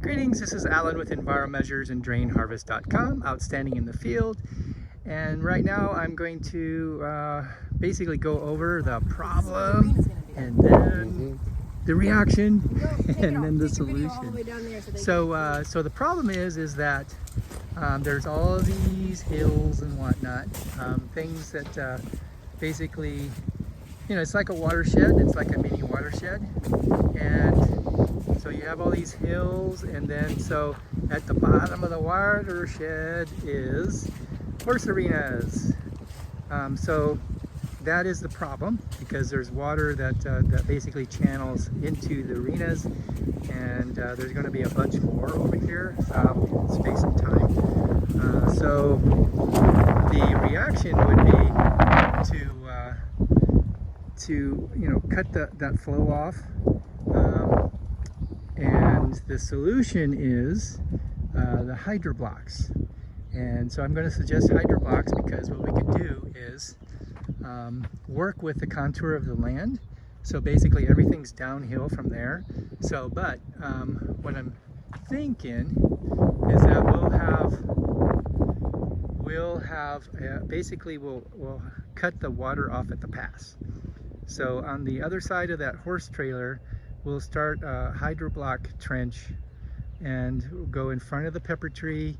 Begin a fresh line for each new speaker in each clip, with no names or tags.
Greetings, this is Alan with EnviroMeasures and DrainHarvest.com, outstanding in the field. And right now I'm going to basically go over the problem and then the reaction and then the solution. So the problem is that there's all these hills and whatnot, things that basically, you know, it's like a watershed, it's like a mini watershed. And so you have all these hills, and then so at the bottom of the watershed is horse arenas. So that is the problem, because there's water that basically channels into the arenas, and there's going to be a bunch more over here in space and time. So the reaction would be to you know, cut that flow off. And the solution is the HydroBlox. And so I'm going to suggest HydroBlox because what we could do is work with the contour of the land. So basically everything's downhill from there. So, but what I'm thinking is that we'll cut the water off at the pass. So on the other side of that horse trailer, we'll start a HydroBlock trench and go in front of the pepper tree,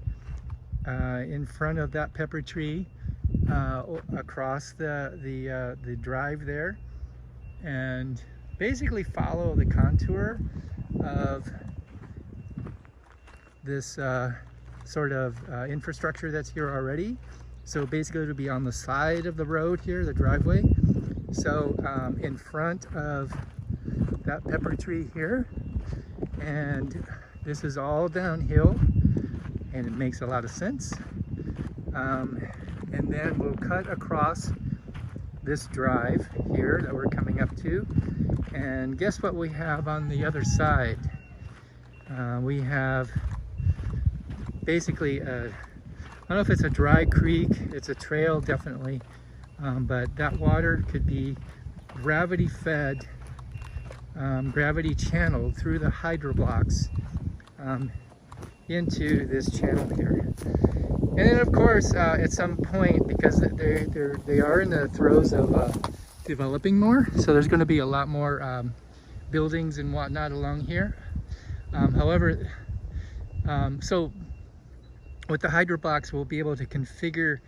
in front of that pepper tree, across the drive there, and basically follow the contour of this sort of infrastructure that's here already. So basically it'll be on the side of the road here, the driveway. So in front of that pepper tree here, and this is all downhill, and it makes a lot of sense. And then we'll cut across this drive here that we're coming up to, and guess what we have on the other side? We have basically I don't know if it's a dry creek, it's a trail definitely, but that water could be gravity fed, gravity channeled through the HydroBlox into this channel here. And then of course at some point, because they are in the throes of developing more, so there's going to be a lot more buildings and whatnot along here. However, so with the HydroBlox we'll be able to configure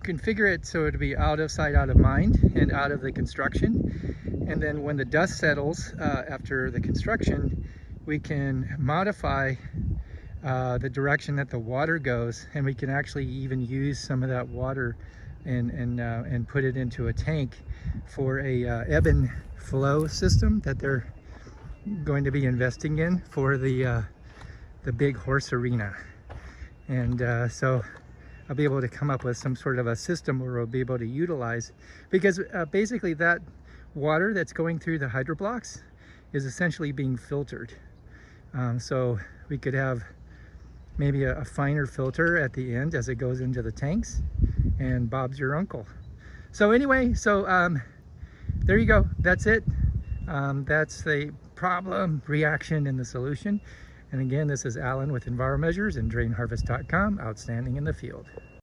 it so it'll be out of sight, out of mind, and out of the construction. And then when the dust settles after the construction, we can modify the direction that the water goes, and we can actually even use some of that water and put it into a tank for a ebb and flow system that they're going to be investing in for the big horse arena. And so I'll be able to come up with some sort of a system where we'll be able to utilize, because basically that water that's going through the HydroBlox is essentially being filtered. So we could have maybe a finer filter at the end as it goes into the tanks, and Bob's your uncle. So anyway, so there you go. That's it. That's the problem, reaction, and the solution. And again, this is Alan with EnviroMeasures and DrainHarvest.com, outstanding in the field.